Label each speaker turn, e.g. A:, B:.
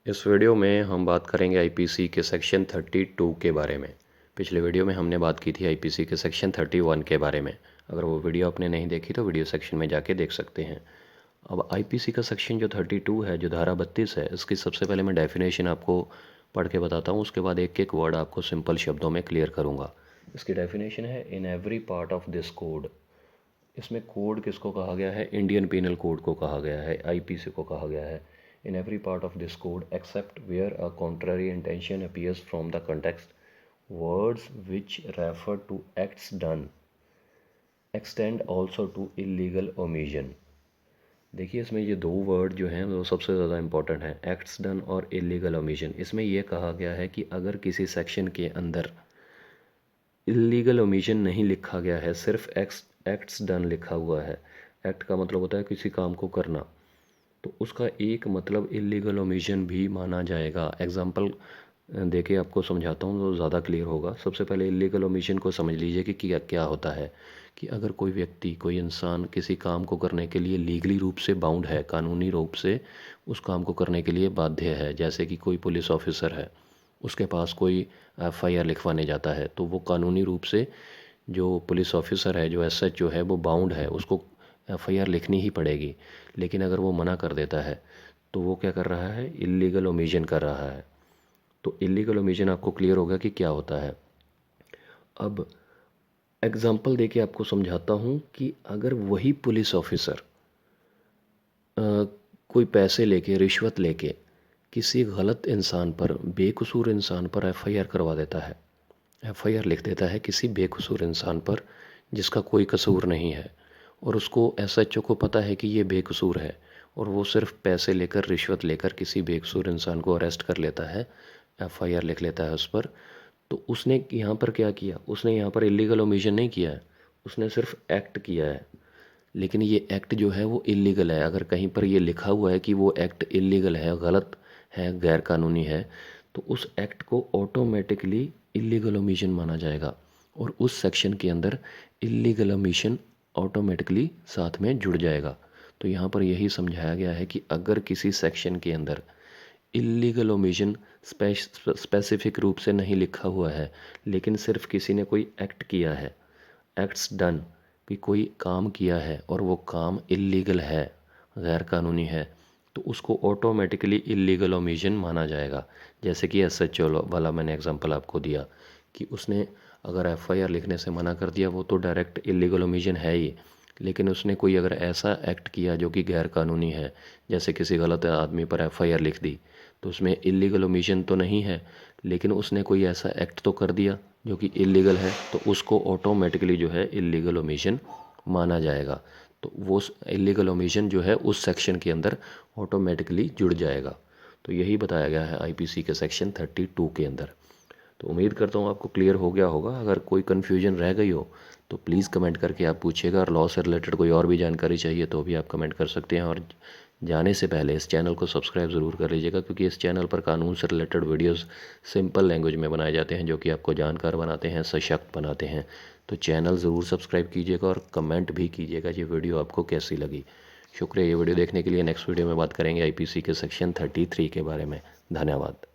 A: इस वीडियो में हम बात करेंगे आईपीसी के सेक्शन 32 के बारे में। पिछले वीडियो में हमने बात की थी आईपीसी के सेक्शन 31 के बारे में। अगर वो वीडियो आपने नहीं देखी तो वीडियो सेक्शन में जाके देख सकते हैं। अब आईपीसी का सेक्शन जो 32 है, जो धारा 32 है, इसकी सबसे पहले मैं डेफिनेशन आपको पढ़ के बताता हूँ। उसके बाद एक एक वर्ड आपको सिंपल शब्दों में क्लियर करूँगा। इसकी डेफिनेशन है, in every part of this code. इसमें कोड किसको कहा गया है? इंडियन पीनल कोड को कहा गया है, आईपीसी को कहा गया है। In every part of this code except where a contrary intention appears from the context, words which refer to acts done extend also to illegal omission. देखिए, इसमें ये दो वर्ड जो हैं वो सबसे ज़्यादा इंपॉर्टेंट हैं, एक्ट्स डन और इलीगल ओमिशन। इसमें यह कहा गया है कि अगर किसी सेक्शन के अंदर इलीगल ओमिशन नहीं लिखा गया है, सिर्फ एक्ट्स डन लिखा हुआ है। एक्ट का मतलब होता है किसी काम को करना, तो उसका एक मतलब इलीगल ओमिशन भी माना जाएगा। एग्जाम्पल देके आपको समझाता हूँ तो ज़्यादा क्लियर होगा। सबसे पहले इलीगल ओमिशन को समझ लीजिए कि क्या क्या होता है। कि अगर कोई व्यक्ति, कोई इंसान किसी काम को करने के लिए लीगली रूप से बाउंड है, कानूनी रूप से उस काम को करने के लिए बाध्य है, जैसे कि कोई पुलिस ऑफिसर है, उसके पास कोई एफआईआर लिखवाने जाता है, तो वो कानूनी रूप से जो पुलिस ऑफिसर है, जो एसएचओ है, वो बाउंड है, उसको एफआईआर लिखनी ही पड़ेगी। लेकिन अगर वो मना कर देता है तो वो क्या कर रहा है? इलीगल ओमिशन कर रहा है। तो इलीगल ओमिशन आपको क्लियर होगा कि क्या होता है। अब एग्जाम्पल देके आपको समझाता हूँ कि अगर वही पुलिस ऑफिसर कोई पैसे लेके, रिश्वत लेके किसी गलत इंसान पर, बेकसूर इंसान पर एफआईआर करवा देता है, एफआईआर लिख देता है किसी बेकसूर इंसान पर जिसका कोई कसूर नहीं है, और उसको एसएचओ को पता है कि ये बेकसूर है, और वो सिर्फ पैसे लेकर, रिश्वत लेकर किसी बेकसूर इंसान को अरेस्ट कर लेता है, एफआईआर लिख लेता है उस पर, तो उसने यहाँ पर क्या किया? उसने यहाँ पर इलीगल ओमिशन नहीं किया है, उसने सिर्फ एक्ट किया है। लेकिन ये एक्ट जो है वो इलीगल है। अगर कहीं पर ये लिखा हुआ है कि वो एक्ट इलीगल है, गलत है, गैर कानूनी है, तो उस एक्ट को ऑटोमेटिकली इलीगल ओमिशन माना जाएगा, और उस सेक्शन के अंदर इलीगल ओमिशन ऑटोमेटिकली साथ में जुड़ जाएगा। तो यहाँ पर यही समझाया गया है कि अगर किसी सेक्शन के अंदर इलीगल ओमिशन स्पेसिफिक रूप से नहीं लिखा हुआ है, लेकिन सिर्फ किसी ने कोई एक्ट किया है, एक्ट्स डन, कि कोई काम किया है और वो काम इलीगल है, गैर कानूनी है, तो उसको ऑटोमेटिकली इलीगल ओमिशन माना जाएगा। जैसे कि एसएचओ वाला मैंने एग्जांपल आपको दिया कि उसने अगर एफआईआर लिखने से मना कर दिया, वो तो डायरेक्ट इलीगल ओमिशन है ही। लेकिन उसने कोई अगर ऐसा एक्ट किया जो कि गैर कानूनी है, जैसे किसी गलत आदमी पर एफआईआर लिख दी, तो उसमें इलीगल ओमिशन तो नहीं है, लेकिन उसने कोई ऐसा एक्ट तो कर दिया जो कि इलीगल है, तो उसको ऑटोमेटिकली जो है इलीगल ओमिशन माना जाएगा। तो वो इलीगल ओमिशन जो है उस सेक्शन के अंदर ऑटोमेटिकली जुड़ जाएगा। तो यही बताया गया है आईपीसी के सेक्शन 32 के अंदर। तो उम्मीद करता हूँ आपको क्लियर हो गया होगा। अगर कोई कन्फ्यूजन रह गई हो तो प्लीज़ कमेंट करके आप पूछिएगा, और लॉ से रिलेटेड कोई और भी जानकारी चाहिए तो भी आप कमेंट कर सकते हैं। और जाने से पहले इस चैनल को सब्सक्राइब ज़रूर कर लीजिएगा, क्योंकि इस चैनल पर कानून से रिलेटेड वीडियोस सिंपल लैंग्वेज में बनाए जाते हैं, जो कि आपको जानकार बनाते हैं, सशक्त बनाते हैं। तो चैनल ज़रूर सब्सक्राइब कीजिएगा और कमेंट भी कीजिएगा ये वीडियो आपको कैसी लगी। शुक्रिया ये वीडियो देखने के लिए। नेक्स्ट वीडियो में बात करेंगे आईपीसी के सेक्शन 33 के बारे में। धन्यवाद।